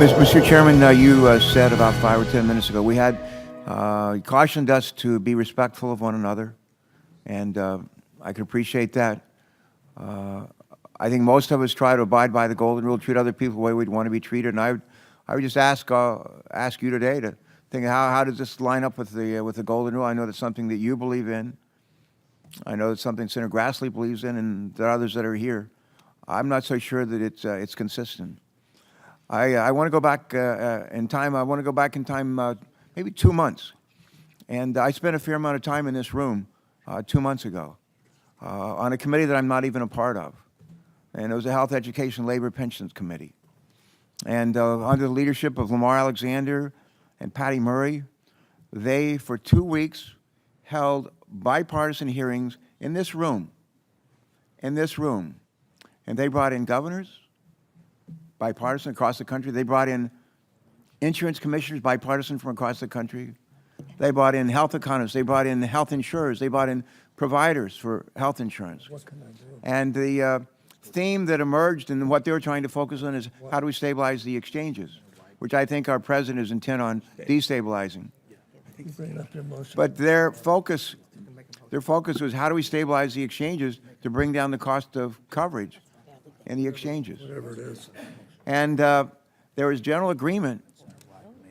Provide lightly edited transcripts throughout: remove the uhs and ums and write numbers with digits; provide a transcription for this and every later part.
Mr. Chairman, you said about 5 or 10 minutes ago, you cautioned us to be respectful of one another, and I can appreciate that. I think most of us try to abide by the golden rule, treat other people the way we'd want to be treated, and I would just ask you today to think, how does this line up with the golden rule? I know that's something that you believe in. I know it's something Senator Grassley believes in, and there are others that are here. I'm not so sure that it's consistent. I want to go back in time. I want to go back in time maybe 2 months. And I spent a fair amount of time in this room 2 months ago on a committee that I'm not even a part of. And it was a Health, Education, Labor, Pensions Committee. And under the leadership of Lamar Alexander and Patty Murray, they, for 2 weeks, held bipartisan hearings in this room. And they brought in governors, bipartisan across the country. They brought in insurance commissioners, bipartisan from across the country. They brought in health economists. They brought in health insurers. They brought in providers for health insurance. What can I do? And the theme that emerged and what they were trying to focus on is how do we stabilize the exchanges, which I think our president is intent on destabilizing. But their focus was how do we stabilize the exchanges to bring down the cost of coverage in the exchanges. Whatever it is. And there was general agreement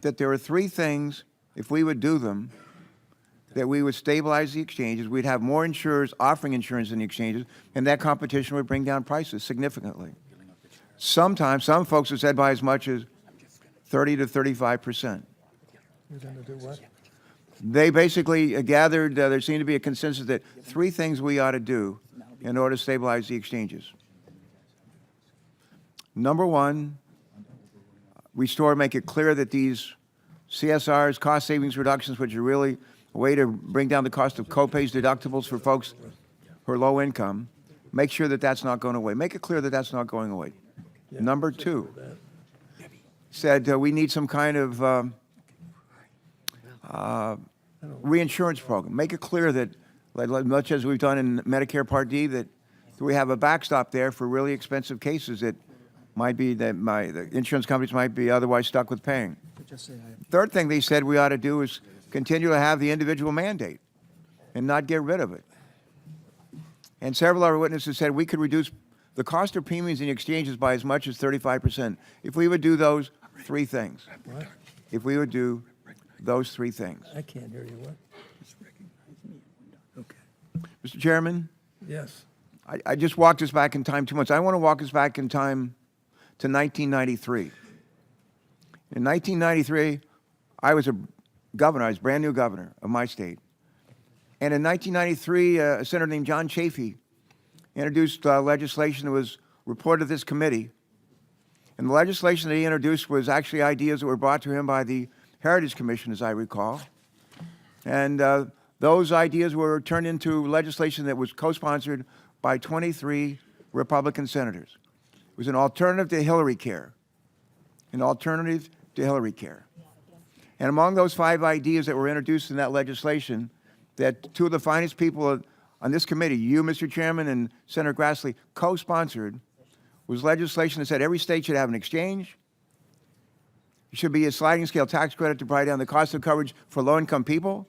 that there were 3 things, if we would do them, that we would stabilize the exchanges, we'd have more insurers offering insurance in the exchanges, and that competition would bring down prices significantly. Sometimes, some folks have said by as much as 30 to 35%. You're going to do what? They basically gathered, there seemed to be a consensus that 3 things we ought to do in order to stabilize the exchanges. Number 1, make it clear that these CSRs, cost savings reductions, which are really a way to bring down the cost of co-pays, deductibles for folks who are low income, make sure that that's not going away. Make it clear that that's not going away. Number 2, said we need some kind of reinsurance program. Make it clear that, like much as we've done in Medicare Part D, that we have a backstop there for really expensive cases that might be that the insurance companies might be otherwise stuck with paying. Third thing they said we ought to do is continue to have the individual mandate and not get rid of it. And several of our witnesses said we could reduce the cost of premiums in the exchanges by as much as 35% if we would do those 3 things. What? If we would do those 3 things. I can't hear you. What? Okay. Mr. Chairman? Yes. I just walked us back in time 2 months. I want to walk us back in time to 1993. In 1993, I was a governor. I was brand new governor of my state. And in 1993, a senator named John Chafee introduced legislation that was reported to this committee. And the legislation that he introduced was actually ideas that were brought to him by the Heritage Commission, as I recall. And those ideas were turned into legislation that was co-sponsored by 23 Republican senators. It was an alternative to Hillary Care. An alternative to Hillary Care. And among those 5 ideas that were introduced in that legislation, that 2 of the finest people on this committee, you, Mr. Chairman, and Senator Grassley, co-sponsored, was legislation that said every state should have an exchange. There should be a sliding scale tax credit to bring down the cost of coverage for low-income people.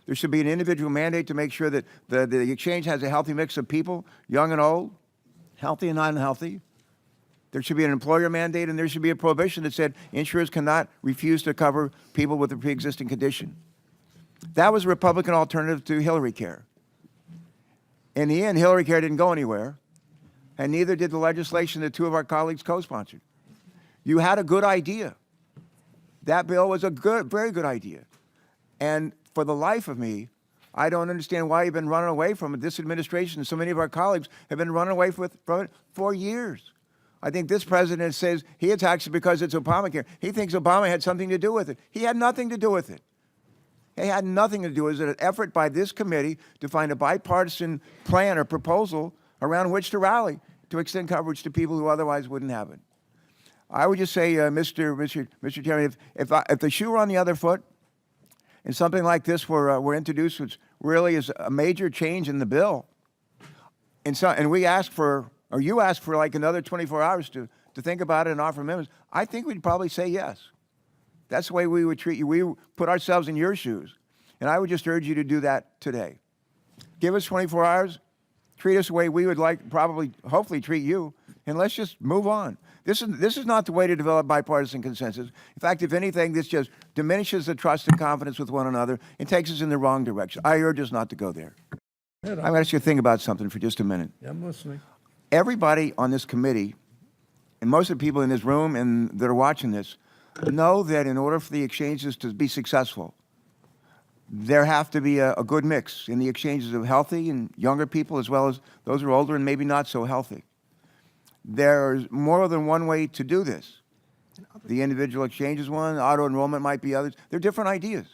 There should be an individual mandate to make sure that the exchange has a healthy mix of people, young and old, healthy and unhealthy. There should be an employer mandate, and there should be a prohibition that said insurers cannot refuse to cover people with a pre-existing condition. That was a Republican alternative to Hillary Care. In the end, Hillary Care didn't go anywhere, and neither did the legislation that 2 of our colleagues co-sponsored. You had a good idea. That bill was a very good idea. And for the life of me, I don't understand why you've been running away from it. This administration and so many of our colleagues have been running away from it for years. I think this president says he attacks it because it's Obamacare. He thinks Obama had something to do with it. He had nothing to do with it. He had nothing to do with it. It was an effort by this committee to find a bipartisan plan or proposal around which to rally to extend coverage to people who otherwise wouldn't have it. I would just say, Mr. Chairman, if the shoe were on the other foot and something like this were introduced, which really is a major change in the bill, and we asked for, or you asked for like another 24 hours to to think about it and offer amendments, I think we'd probably say yes. That's the way we would treat you. We would put ourselves in your shoes. And I would just urge you to do that today. Give us 24 hours. Treat us the way we would like, probably, hopefully treat you. And let's just move on. This is not the way to develop bipartisan consensus. In fact, if anything, this just diminishes the trust and confidence with one another and takes us in the wrong direction. I urge us not to go there. I'm going to ask you to think about something for just a minute. Yeah, I'm listening. Everybody on this committee, and most of the people in this room and that are watching this, know that in order for the exchanges to be successful, there have to be a good mix in the exchanges of healthy and younger people as well as those who are older and maybe not so healthy. There's more than one way to do this. The individual exchange is one, auto enrollment might be others. They're different ideas.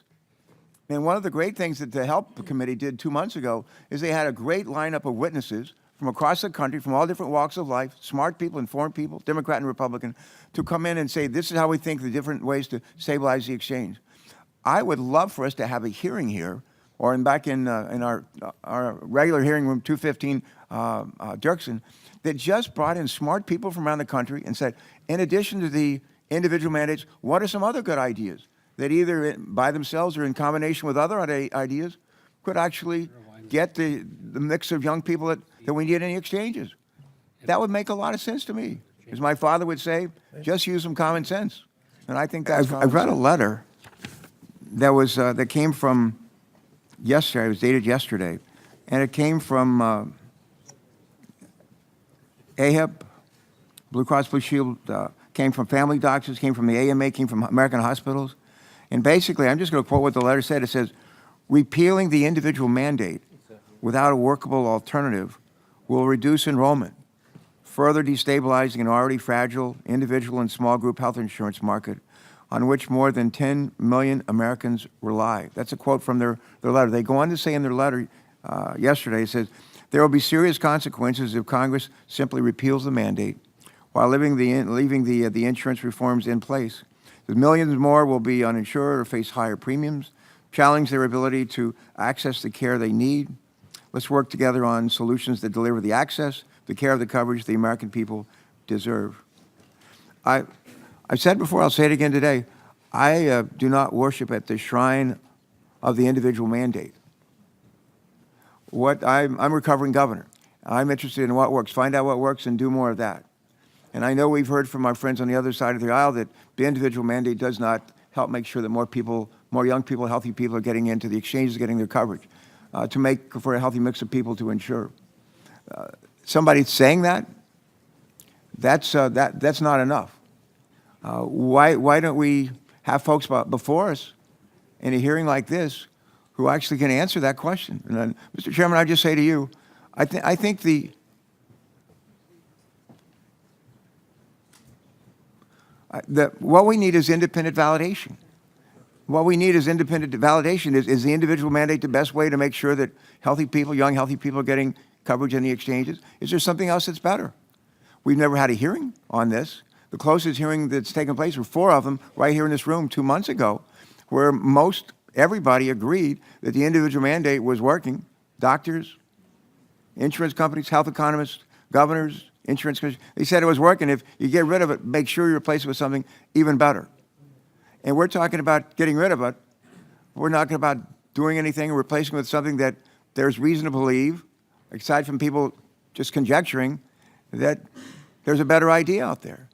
And one of the great things that the Help Committee did 2 months ago is they had a great lineup of witnesses from across the country, from all different walks of life, smart people, informed people, Democrat and Republican, to come in and say, this is how we think the different ways to stabilize the exchange. I would love for us to have a hearing here, or back in our regular hearing room, 215 Dirksen, that just brought in smart people from around the country and said, in addition to the individual mandates, what are some other good ideas that either by themselves or in combination with other ideas could actually get the mix of young people that we need in the exchanges? That would make a lot of sense to me. As my father would say, just use some common sense. And I think that's I've read a letter that came from yesterday. It was dated yesterday. And it came from AHIP, Blue Cross Blue Shield, came from family doctors, came from the AMA, came from American hospitals. And basically, I'm just going to quote what the letter said. It says, repealing the individual mandate without a workable alternative will reduce enrollment, further destabilizing an already fragile individual and small group health insurance market on which more than 10 million Americans rely. That's a quote from their letter. They go on to say in their letter yesterday, it says, there will be serious consequences if Congress simply repeals the mandate while leaving the insurance reforms in place. Millions more will be uninsured or face higher premiums, challenge their ability to access the care they need. Let's work together on solutions that deliver the access, the care, the coverage the American people deserve. I've said before, I'll say it again today, I do not worship at the shrine of the individual mandate. I'm a recovering governor. I'm interested in what works. Find out what works and do more of that. And I know we've heard from our friends on the other side of the aisle that the individual mandate does not help make sure that more young people, healthy people are getting into the exchanges, getting their coverage, to make for a healthy mix of people to insure. Somebody saying that's not enough. Why don't we have folks before us in a hearing like this who actually can answer that question? And then, Mr. Chairman, I just say to you, I think what we need is independent validation. What we need is independent validation. Is the individual mandate the best way to make sure that healthy people, young healthy people are getting coverage in the exchanges? Is there something else that's better? We've never had a hearing on this. The closest hearing that's taken place were 4 of them right here in this room 2 months ago, where everybody agreed that the individual mandate was working. Doctors, insurance companies, health economists, governors, insurance companies, they said it was working. If you get rid of it, make sure you replace it with something even better. And we're talking about getting rid of it. We're not talking about doing anything or replacing it with something that there's reason to believe, aside from people just conjecturing, that there's a better idea out there.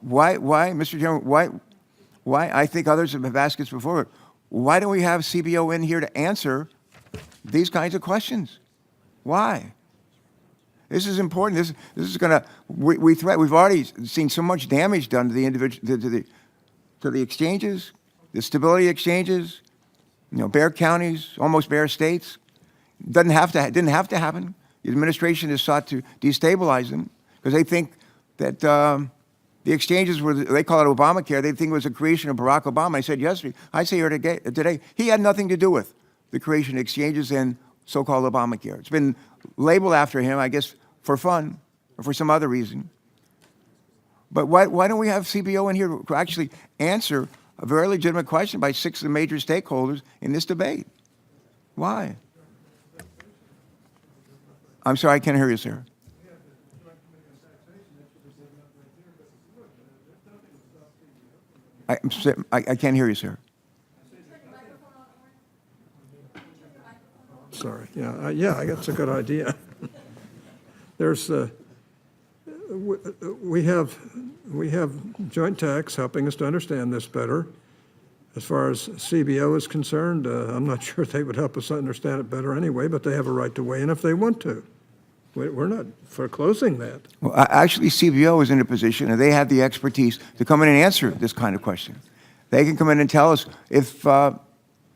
Why, Mr. Chairman, why, I think others have asked us before, why don't we have CBO in here to answer these kinds of questions? Why? This is important. This is going to, we've already seen so much damage done to the individual, to the exchanges, the stability exchanges, bare counties, almost bare states. Didn't have to happen. The administration has sought to destabilize them because they think that the exchanges were, they call it Obamacare. They think it was a creation of Barack Obama. I said yesterday, I say here today, he had nothing to do with the creation of exchanges and so-called Obamacare. It's been labeled after him, I guess, for fun or for some other reason. But why don't we have CBO in here to actually answer a very legitimate question by 6 of the major stakeholders in this debate? Why? I'm sorry, I can't hear you, sir. I can't hear you, sir. Sorry. Yeah, that's a good idea. There's, we have joint tax helping us to understand this better. As far as CBO is concerned, I'm not sure they would help us understand it better anyway, but they have a right to weigh in if they want to. We're not foreclosing that. Well, actually, CBO is in a position, and they have the expertise to come in and answer this kind of question. They can come in and tell us if the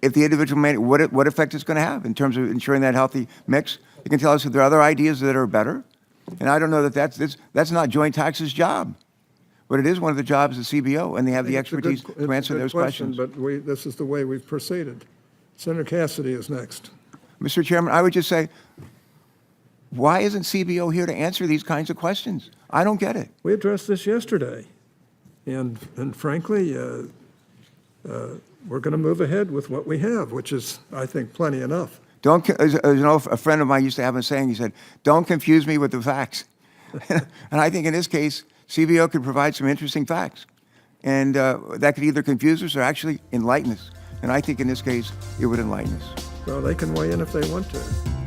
individual what effect it's going to have in terms of ensuring that healthy mix. They can tell us if there are other ideas that are better. And I don't know that's not joint tax's job, but it is one of the jobs of CBO, and they have the expertise to answer those questions. But this is the way we've proceeded. Senator Cassidy is next. Mr. Chairman, I would just say, why isn't CBO here to answer these kinds of questions? I don't get it. We addressed this yesterday, and frankly, we're going to move ahead with what we have, which is, I think, plenty enough. As you know, a friend of mine used to have a saying. He said, "Don't confuse me with the facts." And I think in this case, CBO could provide some interesting facts, and that could either confuse us or actually enlighten us. And I think in this case, it would enlighten us. Well, they can weigh in if they want to.